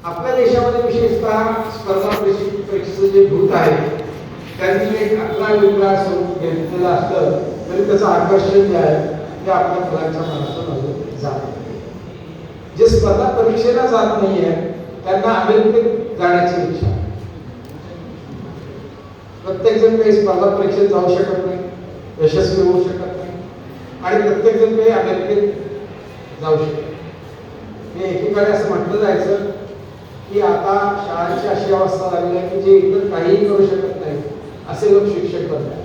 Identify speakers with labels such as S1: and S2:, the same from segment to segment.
S1: आपल्या देशामध्ये विशेषतः स्पर्धा परीक्षेचं जे भूत आहे त्यांनी एक अकरा वेगळा स्वरूप घेतलेलं असलं तरी त्याचं आकर्षण जे आहे ते आपल्या मुलांच्या मनातून जात. जे स्पर्धा परीक्षेला जात नाहीये त्यांना अमेरिकेत जाण्याची इच्छा. प्रत्येक जण काही स्पर्धा परीक्षेत जाऊ शकत नाही, यशस्वी होऊ शकत नाही आणि प्रत्येक जण काही अमेरिकेत जाऊ शकत. हे एकीकडे असं म्हटलं जायचं की आता शाळांची अशी अवस्था झाली आहे की जे इतर काहीही करू शकत नाही असे लोक शिक्षक बनतात.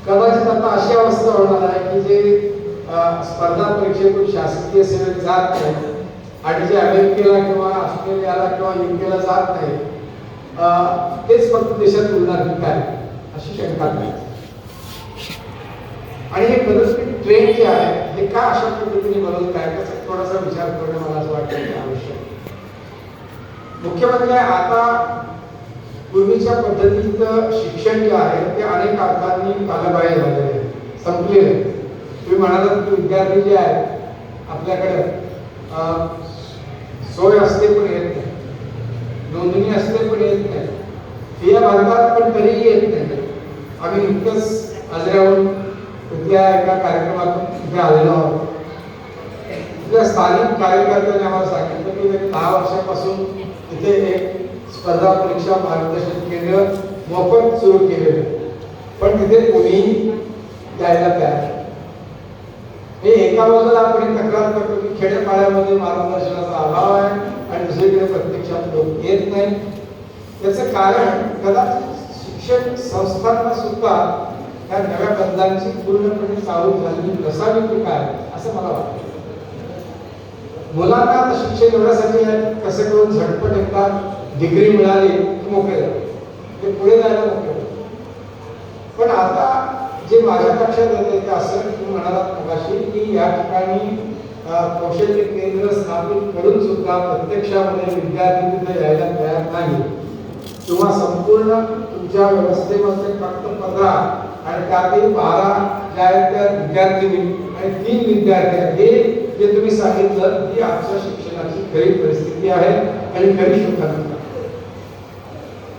S1: कदाचित आता अशी अवस्था होणार आहे की जे स्पर्धा परीक्षेतून शासकीय सेवेत जात नाही आणि जे अमेरिकेला किंवा ऑस्ट्रेलियाला किंवा युकेला जात नाही तेच फक्त देशात उरणार काय अशी शंका नाही. आणि हे बदलते ट्रेंड जे आहे हे का अशा पद्धतीने बनवत आहे त्याचा थोडासा विचार करणं मला असं वाटतं की आवश्यक. मुख्य म्हणजे आता पूर्वीच्या पद्धतीत शिक्षण जे आहे ते अनेक अर्थांनी कालबाह्य झालेले आहे, संपलेले आहे. तुम्ही म्हणालात की विद्यार्थी जे आहेत आपल्याकडे सोय असते पण येत नाही, नोंदणी असते पण येत नाही, फिया भरतात पण तरीही येत नाही. आम्ही नुकतंच आजऱ्याहून तिथल्या एका कार्यक्रमातून तिथे आलेलो आहोत. तिथल्या स्थानिक कार्यकर्त्यांनी आम्हाला सांगितलं की 10 वर्षापासून तिथे एक स्पर्धा परीक्षा मार्गदर्शन केंद्र मोफत सुरू केलेलं पण तिथे कोणीही द्यायला तयार. हे एका बाजूला आपण तक्रार करतो की खेड्यापाड्यामध्ये मार्गदर्शनाचा अभाव आहे आणि दुसरीकडे प्रत्यक्षात लोक येत नाही. त्याचं कारण कदाचित शिक्षण संस्थांना सुद्धा या नव्या बंधांची पूर्णपणे चालू झालेली नसावी की काय असं मला वाटतं. मुलांना आता शिक्षण एवढ्यासाठी कसं करून झटपट एकदा डिग्री मिळाली की मोकळे झाले, ते पुढे जायला मोकळे. पण आता जे माझ्या लक्षात येते ते असं तुम्ही म्हणालात मगाशी की या ठिकाणी कौशल्य केंद्र स्थापित करून सुद्धा प्रत्यक्षामध्ये विद्यार्थी तिथे यायला तयार नाही किंवा संपूर्ण तुमच्या व्यवस्थेमध्ये फक्त 15 आणि त्यातील 12 ज्या आहेत त्या विद्यार्थिनी आणि 3 विद्यार्थी आहेत. हे जे तुम्ही सांगितलं ही आजच्या शिक्षणाची खरी परिस्थिती आहे आणि खरी शोधन.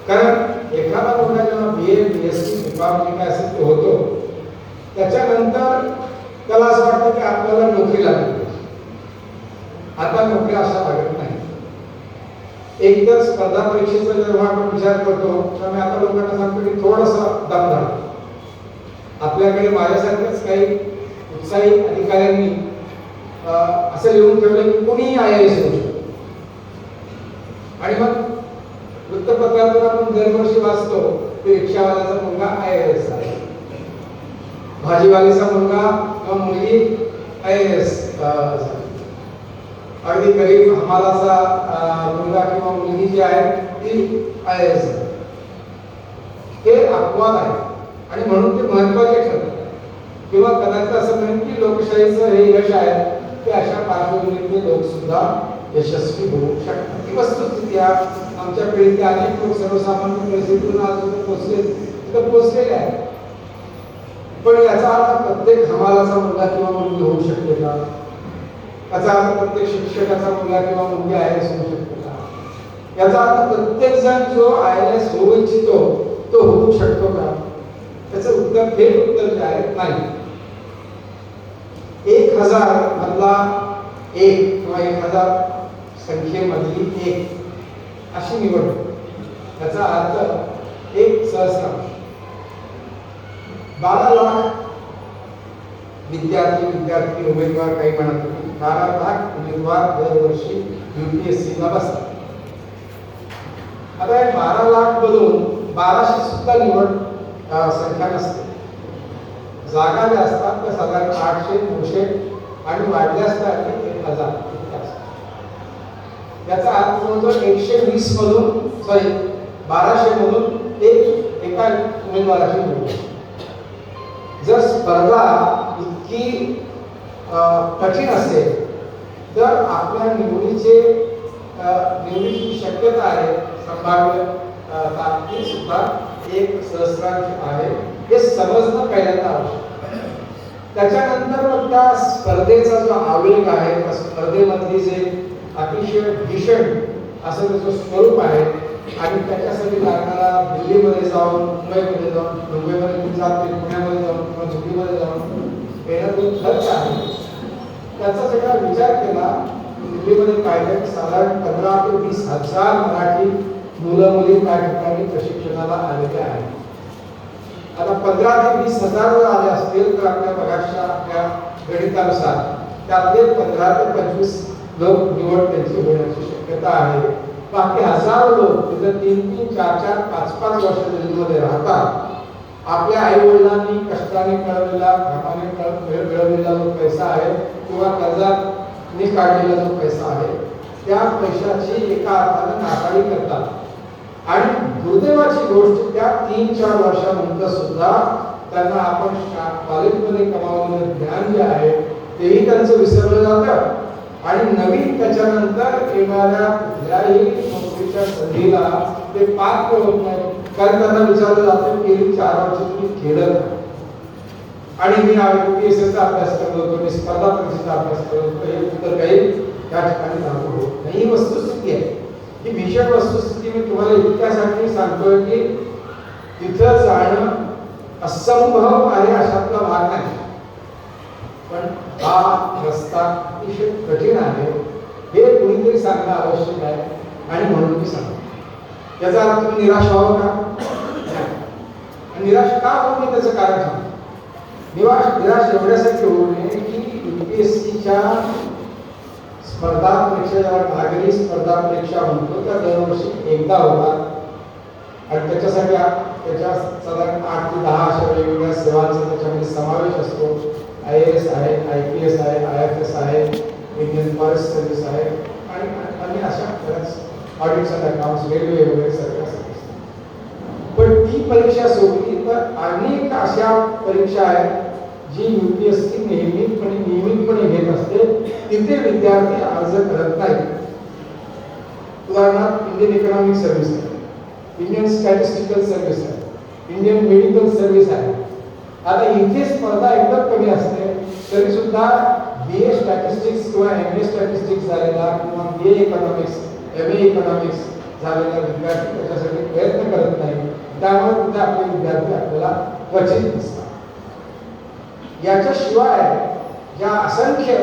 S1: कारण एखादा मुलगा जेव्हा BA BSc BPharm काय असेल ते होतो त्याच्यानंतर त्याला असं वाटतं की आपल्याला नोकरी लागली. आता नोकरी अशा लागत नाही. एकतर स्पर्धा परीक्षेचा जेव्हा आपण विचार करतो तेव्हा मी आता लोकांना सांगतो की थोडासा दम धरा. आपल्याकडे माझ्यासारख्याच काही उत्साही अधिकाऱ्यांनी असं लिहून ठेवलं की कोणीही IAS होऊ शकतो. आणि मग वृत्तपत्रातून आपण दरवर्षी वाचतो की रिक्षावाल्याचा मुलगा IAS आहे, भाजीवालीचा मुलगा किंवा मुलगी IAS झाली, अगदी गरीब हमालाचा मुलगा किंवा मुलगी जी आहे ती IAS झाली. हे अपवाद आहे आणि म्हणून ते महत्वाचे ठरतात. किंवा कदाचित असं म्हणेन की लोकशाहीचं हे यश आहे की अशा पार्श्वभूमीतले लोक सुद्धा यशस्वी होऊ शकतात. ही वस्तुस्थिती आमच्या पिढीतले अनेक लोक सर्वसामान्य परिस्थितीतून आज पोहोचलेले आहेत. पण याचा अर्थ प्रत्येक हमालाचा मुलगा किंवा मुलगी होऊ शकते का? याचा अर्थ प्रत्येक शिक्षकाचा मुलगा किंवा मुलगी IAS होऊ शकते का? याचा अर्थ प्रत्येक जण जो IAS होऊ इच्छितो तो होऊ शकतो का? त्याचं उत्तर थेट उत्तर जे आहे नाही. 1000 मधला 1 किंवा 1000 संख्येमधली 1 अशी निवड. याचा अर्थ 1 सहस्रांश. 12 लाख विद्यार्थी उमेदवार काही म्हणत होते 12 लाख उमेदवार दरवर्षी UPSCला बसतात. आता 12 लाख मधून 1200 सुद्धा निवड संख्या नसते. जागा ज्या असतात त्या साधारण 800 900 आणि वाढल्या असतात 1000. याचा अर्थ जवळजवळ 120 मधून 1200 मधून एका उमेदवाराची निवड. जर स्पर्धा इतकी कठीण असेल तर आपल्या निवडीची शक्यता आहे संभाव्य ताकद सुद्धा 1 सहस्रांश आहे हे समजणं पहिल्यांदा आवश्यक. त्याच्यानंतर मग त्या स्पर्धेचा जो आवेग आहे त्या स्पर्धेमधली जे अतिशय भीषण असं त्याचं स्वरूप आहे आणि त्याच्यासाठी लागणारा दिल्लीमध्ये जाऊन मुंबईमध्ये जाऊन मुंबईमध्ये जाते पुण्यामध्ये जाऊन किंवा दिल्लीमध्ये जाऊन येणं जो खर्च आहे त्याचा सगळा विचार केला. दिल्लीमध्ये पाहिजे साधारण 15 ते 20 हजार मराठी मुलं मुली त्या ठिकाणी प्रशिक्षणाला आलेले आहेत. आता 15 ते 20 हजार जर आले असतील तर आपल्या बघाशा आपल्या गणितानुसार त्यातले 15 ते 25 लोक निवड त्यांची होण्याची शक्यता आहे. बाकी हजारो लोक तिथे 3-3, 4-4, 5-5 वर्ष दिल्लीमध्ये राहतात. आपल्या आई वडिलांनी कष्टाने कळवलेला घामाने मिळवलेला जो पैसा आहे किंवा कर्जाने काढलेला जो पैसा आहे त्या पैशाची एका अर्थाने नाकाडी करतात आणि दुर्दैवाची गोष्ट त्या 3-4 वर्षानंतर सुद्धा त्यांना आपण कॉलेजमध्ये कमावलेलं ज्ञान जे आहे तेही त्यांचं विसरलं जातं आणि नवीन त्याच्यानंतर येणाऱ्या कुठल्याही नोकरीच्या संधीला ते पात्र होत नाही. कारण त्यांना विचारलं जातं गेली 4 वर्ष तुम्ही केलं आणि मी UPSCचा अभ्यास करत होतो, मी स्पर्धा परीक्षेचा अभ्यास करत होतो, हे उत्तर काही त्या ठिकाणी लागू होत नाही. ही वस्तुस्थिती आहे. ही भीषण वस्तुस्थिती मी तुम्हाला इतक्यासाठी सांगतोय की तिथं जाणं असंभव आहे अशातला भाग नाही, पण हा रस्ता अतिशय कठीण आहे हे कुणीतरी सांगणं आवश्यक आहे आणि म्हणून मी सांगतो. याचा अर्थ तुम्ही निराश व्हावं का? निराश का होऊ नये त्याचं कारण सांगतो. निराश एवढ्यासाठी होऊ नये की UPSCच्या स्पर्धा परीक्षा ज्याला नागरी स्पर्धा परीक्षा म्हणतो त्या दरवर्षी एकदा होतात आणि त्याच्यासाठी त्याच्या साधारण 8 ते 10 अशा वेगवेगळ्या सेवांचा त्याच्यामध्ये समावेश असतो. IAS आहे, IPS आहे, IFS आहे, इंडियन फॉरेस्ट सर्व्हिस आहे आणि अन्य अशा बऱ्याच ऑडिट्स अँड अकाउंट्स रेल्वे वगैरे सगळ्या सर्व्हिस. पण ती परीक्षा सोडली तर अनेक अशा परीक्षा आहेत जी UPSC नियमितपणे घेत असते. तिथे विद्यार्थी अर्ज करत नाहीत. उदाहरणार्थ इंडियन इकॉनॉमिक सर्व्हिस आहे, इंडियन स्टॅटिस्टिकल सर्व्हिस आहे, इंडियन मेडिकल सर्व्हिस आहे. आता इथे स्पर्धा एकदम कमी असते तरी सुद्धा BA स्टॅटिस्टिक्स किंवा MA स्टॅटिस्टिक्स झालेला किंवा BA इकॉनॉमिक्स, MA इकॉनॉमिक्स झालेला विद्यार्थी त्याच्यासाठी प्रयत्न करत नाही. त्यामुळे तिथे आपले विद्यार्थी आपल्याला क्वचित दिसतात. याच्याशिवाय ज्या असंख्य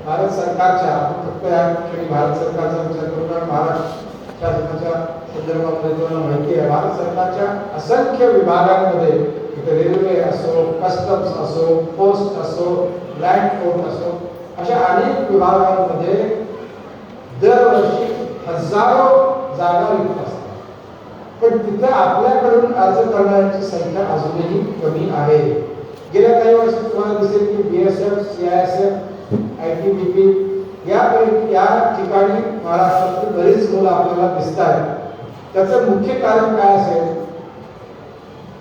S1: भारत सरकारच्या फक्त या ठिकाणी भारत सरकारचा विचार करून महाराष्ट्र शासनाच्या संदर्भामध्ये तुम्हाला माहिती आहे भारत सरकारच्या असंख्य विभागांमध्ये रेल्वे असो, कस्टम्स असो, पोस्ट असो, लँड कोर्ट असो अशा अनेक विभागांमध्ये दरवर्षी हजारो जागा रिक्त असतात. पण तिथे आपल्याकडून अर्ज करणाऱ्यांची संख्या अजूनही कमी आहे. गेल्या काही वर्षात तुम्हाला दिसेल की BSF, CISF, ITBP या ठिकाणी महाराष्ट्रातील बरीच मुलं आपल्याला दिसतात. त्याचं मुख्य कारण काय असेल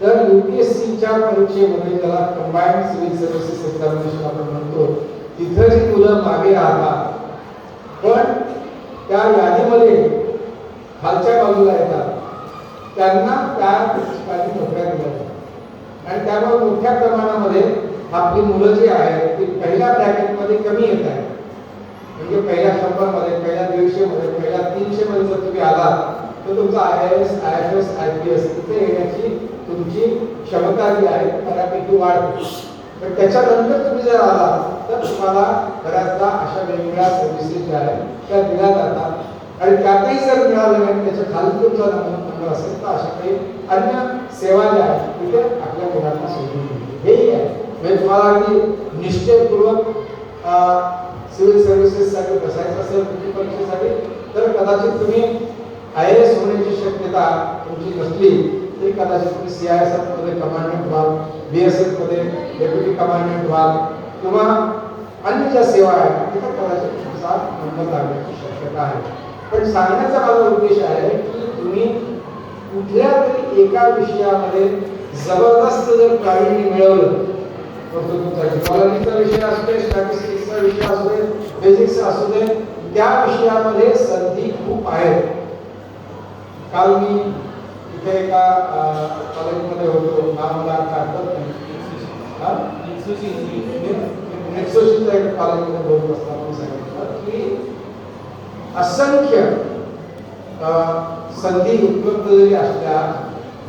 S1: तर UPSCच्या परीक्षेमध्ये ज्याला कंबाइंड सिव्हिल सर्व्हिसेस एक्झामिनेशन आपण म्हणतो तिथे जी मुलं मागे राहतात पण त्या यादीमध्ये खालच्या बाजूला येतात त्यांना त्या ठिकाणी नोकऱ्या दिल्या जातात आणि त्यामुळे मोठ्या प्रमाणामध्ये आपली मुलं जी आहेत ती पहिल्या ब्रॅकेटमध्ये कमी येत आहेत. म्हणजे पहिल्या 100 मध्ये, पहिल्या 150 मध्ये, पहिल्या 300 मध्ये जर तुम्ही आलात तर तुमचा IAS, IFS, IPS तिथे येण्याची तुमची क्षमता जी आहे ती बऱ्यापैकी वाढते. पण त्याच्यानंतर तुम्ही जर आलात तर तुम्हाला बऱ्याचदा अशा वेगवेगळ्या सर्व्हिसेस ज्या आहेत त्या दिल्या जातात आणि त्यातही जर मिळालं नाही त्याच्या खाली तुमचा नंबर असेल तर अशा काही अन्य सेवा ज्या आहेत तिथे आपल्या मुलांना सोडून मिळते. हेही आहे म्हणजे तुम्हाला अगदी निश्चयपूर्वक सिव्हिल सर्व्हिसेससाठी बसायचं असेल तुमची परीक्षेसाठी तर कदाचित तुम्ही IAS होण्याची शक्यता तुमची नसली तरी कदाचित तुम्ही CISF मध्ये कमांडंट व्हाल, BSF मध्ये डेप्युटी कमांडंट व्हाल किंवा अन्य ज्या सेवा आहेत तिथे कदाचित तुमचा नंबर लागण्याची शक्यता आहे. पण सांगण्याचा माझा उद्देश आहे की तुम्ही कुठल्या तरी एका विषयामध्ये जबरदस्त जर प्रावीण्य मिळवलं तर तुमचा जिओलॉजीचा विषय असू दे, स्टॅटिस्टिक्सचा विषय असू दे, बेसिक्स असू दे, त्या विषयामध्ये संधी खूप आहेत. काल मी इथे एका कॉलेजमध्ये होतो, नाव मला आठवत नाही, नेक्सोशीच्या एका कॉलेजमध्ये बोलत असताना मी सांगितलं की असंख्य संधी उपलब्ध जरी असल्या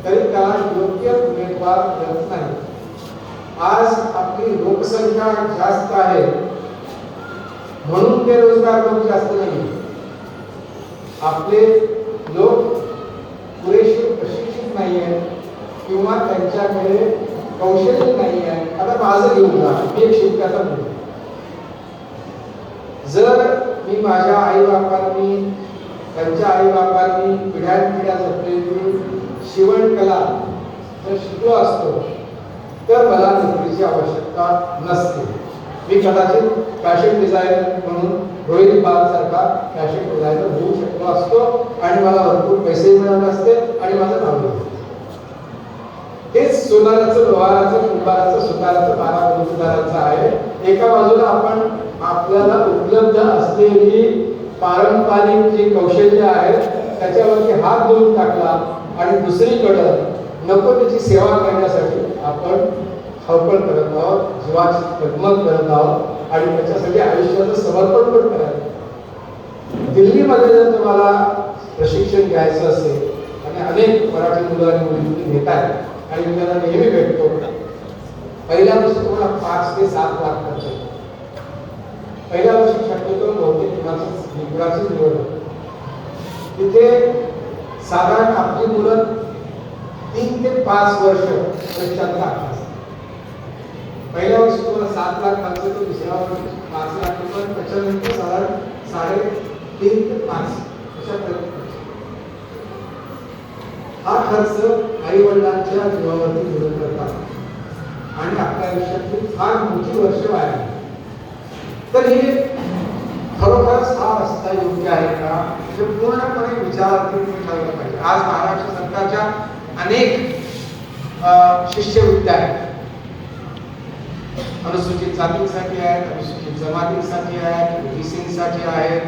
S1: तरी त्याला योग्य उमेदवार मिळत नाही. आज आपली लोकसंख्या जास्त आहे म्हणून बेरोजगार लोक जास्त नाही. आपले लोक पुरेसे प्रशिक्षित नाही आहेत किंवा त्यांच्याकडे कौशल्य नाही आहे. आता माझं घेऊन जा, मी एक शिक्षकाचा मुलगा. जर मी माझ्या आईबापांनी त्यांच्या आईबापांनी पिढ्यानपिढ्या जपलेली शिवणकला जर शिकलो असतो तर मला नोकरीची आवश्यकता नसते. मी कदाचित फॅशन डिझायनर म्हणून रोहित बाल सारखा फॅशन डिझायनर होऊ शकलो असतो आणि मला भरपूर पैसे मिळाले असते आणि माझं नाव घेतलं. हेच सोनाराचं, लोहाराचं, कुंभाराचं, सुताराचं, बारा गुंतदाराचं आहे. एका बाजूला आपण आपल्याला उपलब्ध असलेली पारंपरिक जी कौशल्य आहेत त्याच्यावरती हात धुवून टाकला आणि दुसरीकडं नको त्याची सेवा करण्यासाठी आपण धावपळ करत आहोत, जीवाची तगमग करत आहोत आणि त्याच्यासाठी आयुष्याचं समर्पण पण करायचं. दिल्लीमध्ये जर तुम्हाला प्रशिक्षण घ्यायचं असेल आणि अनेक मराठी मुलं आणि मुली घेत आहेत आणि मी त्यांना नेहमी भेटतो, पहिल्या वर्षी तुम्हाला 5 ते 7 लाख खर्च येतो. पहिल्या वर्षी शक्यतो बहुतेक निवडाची निवड होते. तिथे साधारण आपली मुलं 3 ते 5 वर्ष परीक्षांचा अभ्यास. पहिल्या वर्षी तुम्हाला 7 लाख खर्च येतो, दुसऱ्या वर्षी 5 लाख रुपये, त्याच्यानंतर साधारण 3.5 ते 5 अशा प्रकारे हा खर्च आई वडिलांच्या जीवावरती निर्भर करतात आणि आपल्या आयुष्यातली फार मोठी वर्ष वाया. तर हे खरोखरच हा रस्ता योग्य आहे का हे पूर्णपणे विचाराधीन ठरवलं पाहिजे. आज महाराष्ट्र सरकारच्या अनेक शिष्यवृत्त्या आहेत. अनुसूचित जातींसाठी आहेत, अनुसूचित जमातींसाठी आहेत, ओबीसींसाठी आहेत,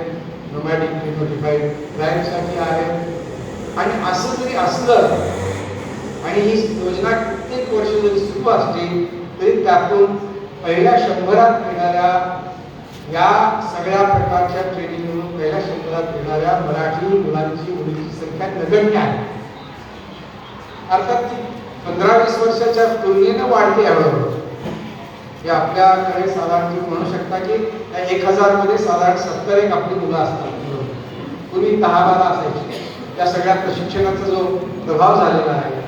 S1: नोमॅडिक डिनोटिफाईड ट्राईबसाठी आहेत. आणि असं जरी असलं आणि ही योजना कित्येक वर्ष जरी सुरू असली तरी त्यातून पहिल्या 100रात येणाऱ्या या सगळ्या प्रकारच्या ट्रेनिंगमधून पहिल्या 100रात येणाऱ्या मराठी मुलांची मुलींची संख्या नगण्य आहे. अर्थात ती 15-20 वर्षाच्या तुलनेनं वाढते यावेळेवर. हे आपल्याकडे साधारण म्हणू शकता की 1000 मध्ये साधारण 70 एक आपली मुलं असतात. पूर्वी 10-12 असायची. या सगळ्या प्रशिक्षणाचा जो प्रभाव झालेला आहे.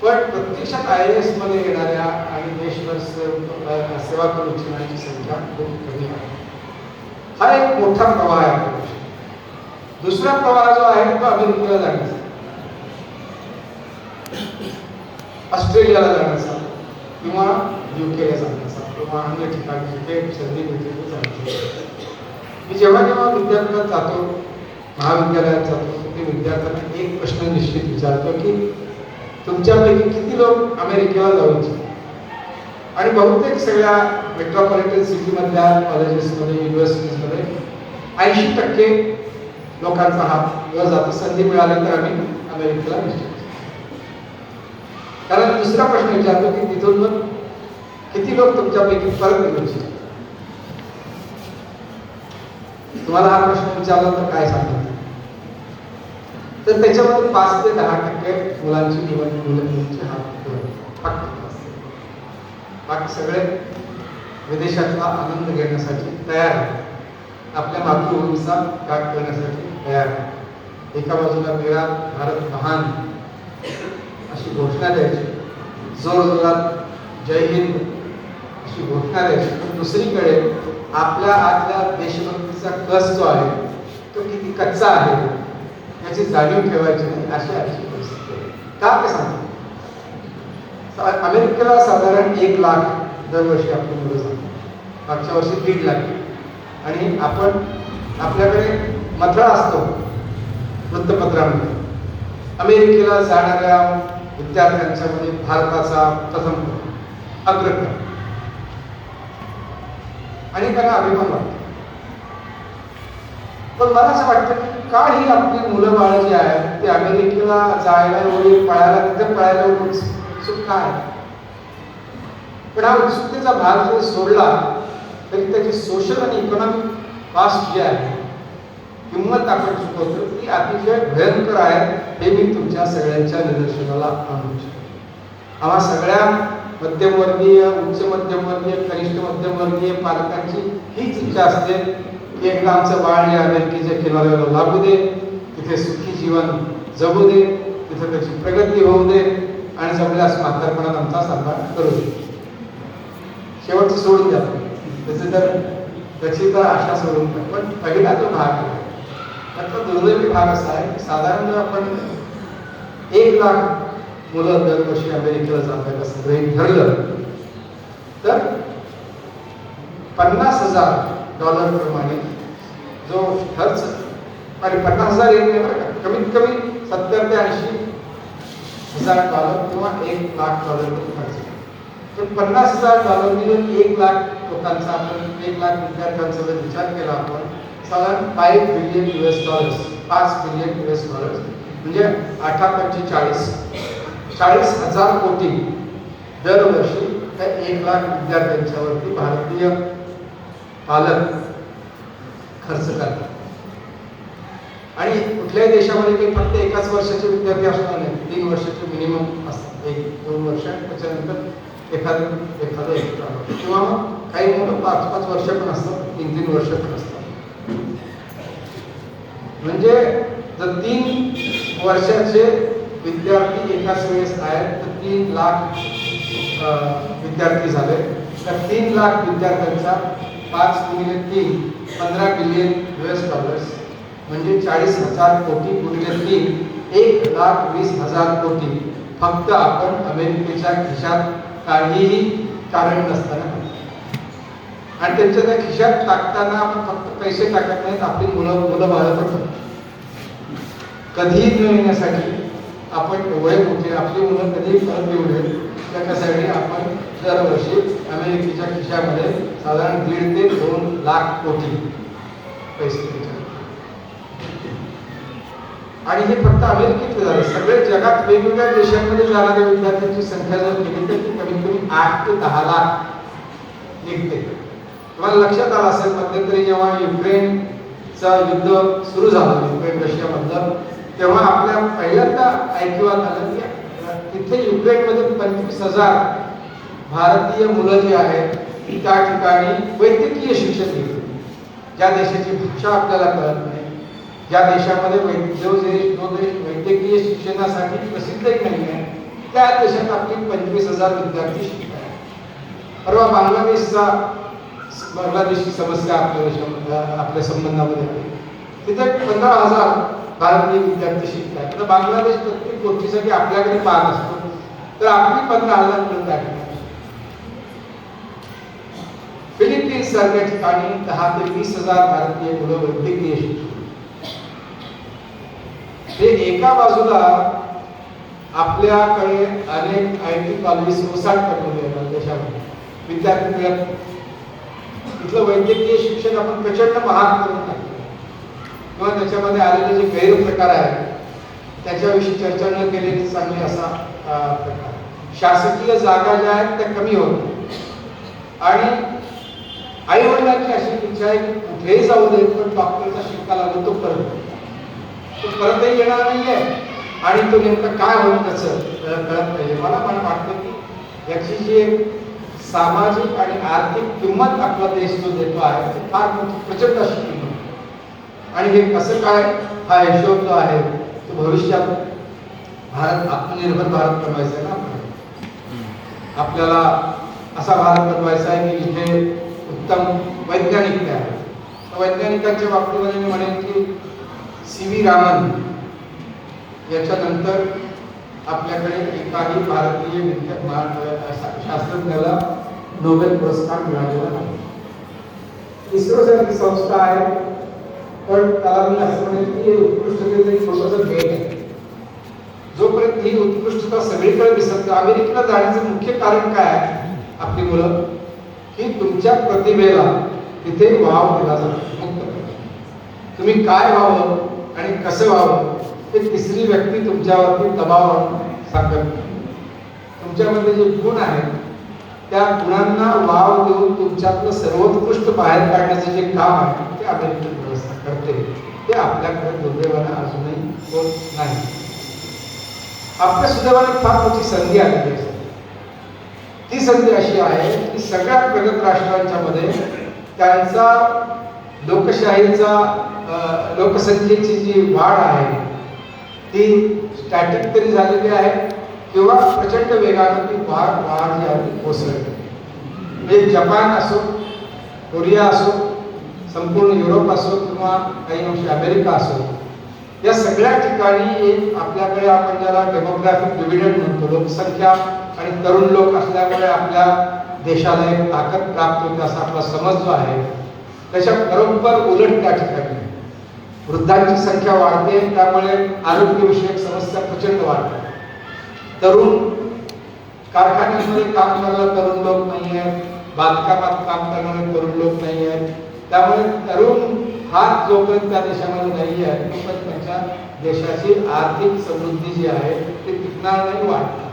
S1: पण प्रत्यक्षात IAS मध्ये येणाऱ्या आणि देशभर सेवा करून इच्छिणाऱ्यांची संख्या खूप कमी आहे. हा एक मोठा प्रवाह आहे. दुसरा प्रवाह जो आहे तो अमेरिकेला जाण्याचा, ऑस्ट्रेलियाला जाण्याचा किंवा UK ला जाण्याचा किंवा अन्य ठिकाणी जिथे संधी मिळते जाण्याचा. मी जेव्हा जेव्हा विद्यापीठात जातो, महाविद्यालयात जातो, ते विद्यार्थ्यांना एक प्रश्न निश्चित विचारतो की तुमच्यापैकी किती लोक अमेरिकेला जाऊ इच्छितात. आणि बहुतेक सगळ्या मेट्रोपॉलिटन सिटीमधल्या कॉलेजेसमध्ये, युनिव्हर्सिटीजमध्ये 80% लोकांचा हात वर जातो. संधी मिळाली तर आम्ही अमेरिकेला निश्चित. कारण दुसरा प्रश्न विचारतो की तिथून मग किती लोक तुमच्यापैकी परत येऊ इच्छितात. तुम्हाला हा प्रश्न विचारला तर काय सांगतात? तर त्याच्यामध्ये 5 ते 10% मुलांची मुलींची हात फक्त. बाकी सगळे विदेशातला आनंद घेण्यासाठी तयार आहे, आपल्या मातृभूमीचा त्याग करण्यासाठी तयार आहे. एका बाजूला मेरा भारत महान अशी घोषणा द्यायची, जोरजोरात जय हिंद अशी घोषणा द्यायची, पण दुसरीकडे आपल्या आतल्या देशभक्तीचा कस जो आहे तो किती कच्चा आहे याची जाणीव ठेवायची नाही, अशी आजची परिस्थिती आहे. का ते सांगतो? अमेरिकेला साधारण 1 लाख दरवर्षी आपली मुलं जातात. मागच्या वर्षी 1.5 लाख. आणि आपण आपल्याकडे मथळा असतो वृत्तपत्रामध्ये, अमेरिकेला जाणाऱ्या विद्यार्थ्यांच्या मध्ये भारताचा प्रथम अग्रक्रम आणि त्यांना अभिमान वाटतो. पण मला असं वाटतं की का ही आपली मुलं बाळ जी आहेत ती अमेरिकेला जायला एवढी पळायला, तिथे पळायला उत्सुक काय? पण हा उत्सुकतेचा भाग जरी सोडला तरी त्याची सोशल आणि इकॉनॉमिक कॉस्ट जी आहे किंमत आपण चुकवतो ती अतिशय भयंकर आहे, हे मी तुमच्या सगळ्यांच्या निदर्शनाला आणू इच्छितो. आम्हा सगळ्या मध्यमवर्गीय, उच्च मध्यमवर्गीय, कनिष्ठ मध्यमवर्गीय पालकांची हीच इच्छा असते की एकदा आमचं बाळ या अमेरिकेच्या किनाऱ्याला लागू दे, तिथे सुखी जीवन जगू दे, तिथे त्याची प्रगती होऊ दे आणि जमल्यास म्हातारपणात आमचा सांभाळ करू दे. शेवटचं सोडून द्या, त्याची तर आशा सोडून द्या. पण पहिला जो भाग आहे त्यातला दुर्दैवी भाग असा आहे की साधारण जर आपण 1,00,000 मुलं दरवर्षी अमेरिकेला जातात असं गृहीत धरलं तर $50,000 प्रमाणे जो खर्च, आणि 50,000 येत नाही बरं का, कमीत कमी $70,000 ते $80,000 किंवा $1,00,000 खर्च. तर $50,000 जर 1,00,000 लोकांचा आपण 1,00,000 विद्यार्थ्यांचा जर विचार केला आपण, साधारण $5 बिलियन, $5 बिलियन म्हणजे 8×45 40,000 कोटी दरवर्षी त्या 1,00,000 विद्यार्थ्यांच्यावरती भारतीय पालक खर्च करतात. आणि कुठल्याही देशामध्ये काही फक्त एकाच वर्षाचे विद्यार्थी असणार नाही, 3 वर्षाचे मिनिमम असतात, 1-2 वर्ष, त्याच्यानंतर एखादं एक्स्ट्रा, किंवा काही मुलं 5-5 वर्ष पण असतात, 3-3 वर्ष पण असतात. म्हणजे जर 3 वर्षाचे विद्यार्थी एकाच वेळेस आहेत तर 3,00,000 विद्यार्थी झाले. तर 3,00,000 विद्यार्थ्यांचा 5×3 $15 बिलियन, म्हणजे 40,000 कोटी गुणिले 3 1,20,000 कोटी फक्त आपण अमेरिकेच्या खिशात काहीही कारण नसताना, आणि त्यांच्या त्या खिशात टाकताना आपण फक्त पैसे टाकत नाहीत, आपली मुलं बाळं पण कधीही न येण्यासाठी आपण एवढे मोठे, आपली मुलं कधीही परत येऊ नये त्याच्यासाठी आपण दरवर्षी अमेरिकेच्या खिशामध्ये साधारण 1.5 ते 2 लाख कोटी पैसे. आणि हे फक्त अमेरिकेत झाले, सगळे जगात वेगवेगळ्या देशांमध्ये जाणाऱ्या विद्यार्थ्यांची संख्या जर केली तर ती कमीत कमी 8 ते 10 लाख निघते. तुम्हाला लक्षात आलं असेल मध्यंतरी जेव्हा युक्रेनचा युद्ध सुरू झालं, युक्रेन रशियामधलं, तेव्हा आपल्या पहिल्यांदा ऐकिवात आलं की तिथे युक्रेनमध्ये 25,000 भारतीय मुलं जी आहेत त्या ठिकाणी वैद्यकीय शिक्षण घेतात. ज्या देशाची भाषा आपल्याला कळत नाही, ज्या देशामध्ये जो देश वैद्यकीय शिक्षणासाठी प्रसिद्धही नाही आहे, त्या देशात आपली 25,000 विद्यार्थी शिकतात. परवा बांगलादेशची समस्या आपल्या देशामध्ये, आपल्या संबंधामध्ये आहे, तिथे 15,000 भारतीय विद्यार्थी शिकतात. तर बांगलादेश प्रत्येक गोष्टीसाठी आपल्याकडे पाहत असतो, तर आपली 15,000 मुलं त्या ठिकाणी. फिलिपिन्स सारख्या ठिकाणी 10,000 ते 20,000 भारतीय मुलं वैद्यकीय शिक्षण. हे एका बाजूला आपल्याकडे अनेक IT कॉलेज सोसाट पडलेले आहेत देशामध्ये, विद्यार्थी मिळत, तिथलं वैद्यकीय शिक्षण आपण प्रचंड महाग करून टाकतो, किंवा त्याच्यामध्ये आलेले जे गैरप्रकार आहेत त्याच्याविषयी चर्चा न केलेली चांगली असा प्रकार. शासकीय जागा ज्या आहेत त्या कमी होत, आणि आई वडिलांची अशी इच्छा आहे की कुठेही जाऊ दे पण डॉक्टरचा शिक्का लागतो तो परतही येणार नाहीये, आणि तो नेमकं काय होईल त्याचं कळत नाहीये. मला वाटतं की याची जी सामाजिक आणि आर्थिक किंमत आपला देश जो देतो आहे ती फार मोठी प्रचंड अशी किंमत. आणि हे कसं काय, हा हिशोब जो आहे तो भविष्यात भारत आत्मनिर्भर भारत बनवायचा आहे ना आपल्याला. असा भारत बनवायचा आहे की जिथे उत्तम वैज्ञानिक आहे. वैज्ञानिकांच्या बाबतीमध्ये मी म्हणेन की CV रामन याच्यानंतर आपल्याकडे एकाही भारतीय शास्त्रज्ञाला नोबेल पुरस्कार मिळालेला नाही. इस्रो सारखी संस्था आहे, पण त्याला मी असं म्हणेन की उत्कृष्टतेचं एक छोटंसं भेट आहे. जोपर्यंत ही उत्कृष्टता सगळीकडे दिसत, अमेरिकेला जाण्याचं मुख्य कारण काय आहे, आपली मुलं, की तुमच्या प्रतिभेला तिथे वाव दिला जातो. तुम्ही काय व्हावं आणि कसं व्हावं हे तिसरी व्यक्ती तुमच्यावरती दबाव सांगत. तुमच्यामध्ये जे गुण आहेत त्या गुणांना वाव देऊन तुमच्यातलं सर्वोत्कृष्ट बाहेर काढण्याचं जे काम आहे ते अमेरिकन व्यवस्था करते. ते आपल्याकडे दुर्दैवानं अजूनही होत नाही. आपल्या सुदैवानं फार मोठी संधी आलेली असते. ती संधी अशी आहे की सगळ्या प्रगत राष्ट्रांच्या मध्ये त्यांचा लोकशाहीचा लोकसंख्येची जी वाढ आहे ती स्टॅटिक तरी झालेली आहे किंवा प्रचंड वेगाने ती वाढ जी आहे कोसळते. म्हणजे जपान असो, कोरिया असो, संपूर्ण युरोप असो किंवा काही अंशी अमेरिका असो, या सगळ्या ठिकाणी एक आपल्याकडे आपण ज्याला डेमोग्राफिक डिव्हिडंड म्हणतो, लोकसंख्या आणि तरुण लोक असल्यामुळे आपल्या देशाला एक ताकद प्राप्त होते असा आपला समज जो आहे, त्याच्या बरोबर उलट त्या ठिकाणी वृद्धांची संख्या वाढते, त्यामुळे आरोग्यविषयक समस्या प्रचंड वाढतात. तरुण कारखान्यांमध्ये काम करणारे तरुण लोक नाही आहेत, बांधकामात काम करणारे तरुण लोक नाही आहेत, त्यामुळे तरुण हात जोपर्यंत त्या देशामध्ये नाही आहे तोपर्यंत त्यांच्या देशाची आर्थिक समृद्धी जी आहे ती टिकणार नाही, वाढणार.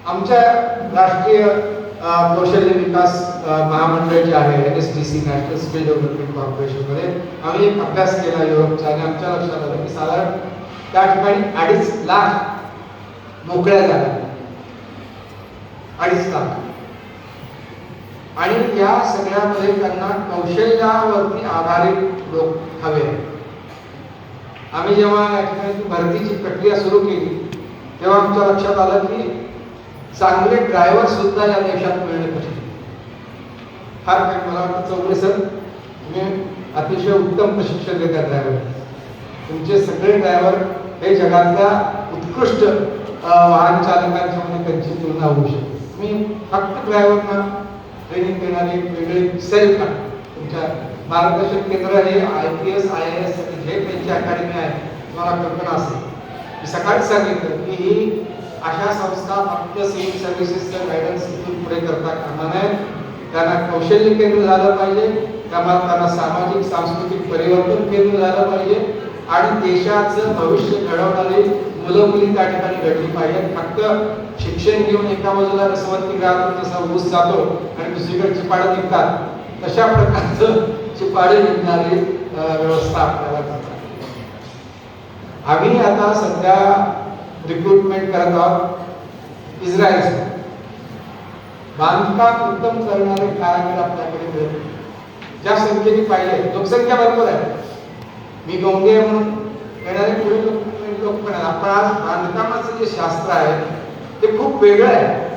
S1: आमच्या राष्ट्रीय कौशल्य विकास महामंडळ जे आहे NSDC national skill development corporation मध्ये आम्ही एक अभ्यास केला युरोपचा आणि आमच्या लक्षात आलं की साधारण त्या ठिकाणी 2.5 लाख मोकळ्या जागा, 2.5 लाख, आणि या सगळ्यामध्ये त्यांना कौशल्यावरती आधारित लोक हवे. आम्ही जेव्हा या ठिकाणी भरतीची प्रक्रिया सुरू केली तेव्हा आमच्या लक्षात आलं की चांगले ड्रायव्हर सुद्धा या देशात मिळणे कठीण. फार काही मला वाटतं चौगले सर तुम्ही अतिशय उत्तम प्रशिक्षण देतात ड्रायव्हर. तुमचे सगळे ड्रायव्हर हे जगातल्या उत्कृष्ट वाहन चालकांच्या मध्ये त्यांची तुलना होऊ शकते. तुम्ही फक्त ड्रायव्हरना ट्रेनिंग देणारी वेगळी सेल का तुमच्या मार्गदर्शन केंद्र हे IPS IAS हे त्यांची अकॅडमी आहे, तुम्हाला कल्पना असेल. मी सकाळीच सांगितलं की ही अशा संस्था फक्त सिव्हिल सर्व्हिसेसचं गायडन्स इथून पुढे करता कामा नये. त्यांना कौशल्य केंद्र झालं पाहिजे, त्यांना सामाजिक सांस्कृतिक परिवर्तन केंद्र झालं पाहिजे आणि देशाचं भविष्य घडवणारी मुलं मुली त्या ठिकाणी घडली पाहिजे. फक्त शिक्षण घेऊन एका बाजूला रसवंती ग्राहक जसा ऊस जातो आणि दुसरीकडे चिपाडे निघतात, तशा प्रकारचं चिपाडे निघणारी व्यवस्था आपल्याला करतात. आम्ही आता सध्या रिक्रुटमेंट करत आहोत इस्रायल. बांधकाम उत्तम करणारे कारागीर आपल्याकडे मिळत, ज्या संख्येने पाहिजे लोकसंख्या भरपूर आहे. मी गोंगे म्हणून येणारे पुढे लोक पण आहेत. आपण आज बांधकामाचं जे शास्त्र आहे ते खूप वेगळं आहे.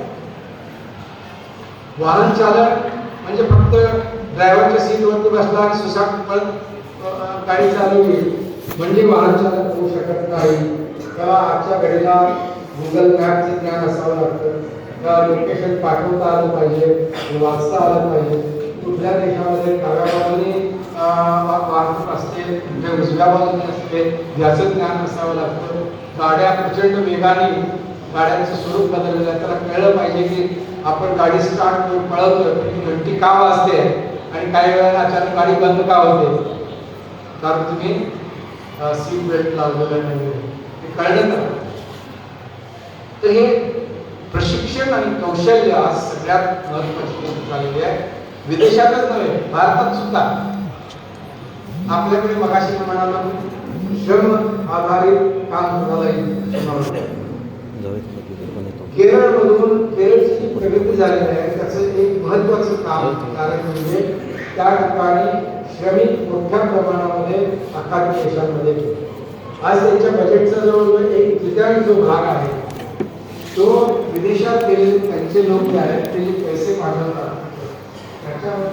S1: वाहन चालक म्हणजे फक्त ड्रायव्हरच्या सीटवरती बसला आणि सुसाट गाडी चालवली म्हणजे वाहन चालक होऊ शकत नाही. तेव्हा आजच्या घडीला गुगल मॅपचं ज्ञान असावं लागतं, त्या लोकेशन पाठवता आलं पाहिजे, वाचता आलं पाहिजे. कुठल्या देशामध्ये डाव्या बाजूने वाहतूक असते, कुठे उजव्या बाजूने असते, याचं ज्ञान असावं लागतं. गाड्या प्रचंड वेगाने, गाड्यांचं स्वरूप बदललेलं आहे, त्याला कळलं पाहिजे की आपण गाडी स्टार्ट करून पळवतो घंटी का वाजते आणि काही वेळेला अचानक गाडी बंद का होते, कारण तुम्ही सीट बेल्ट लावलेलं नाही, ते कळलं ना. तर हे प्रशिक्षण आणि कौशल्य आज सगळ्यात महत्त्वाची गोष्ट झालेली आहे. विदेशातच नव्हे, भारतात सुद्धा आपल्याकडे मगाशी म्हणाला श्रम आधारित काम करायला केरळमधून केरळची प्रगती झालेली आहे. त्याचं एक महत्त्वाचं कारण म्हणजे त्या ठिकाणी श्रमिक मोठ्या प्रमाणामध्ये आखाती देशांमध्ये आज त्यांच्या बजेटचा जवळजवळ 1/3 जो भाग आहे तो विदेशात गेलेले त्यांचे लोक जे आहेत ते पैसे मागवतात त्याच्यावर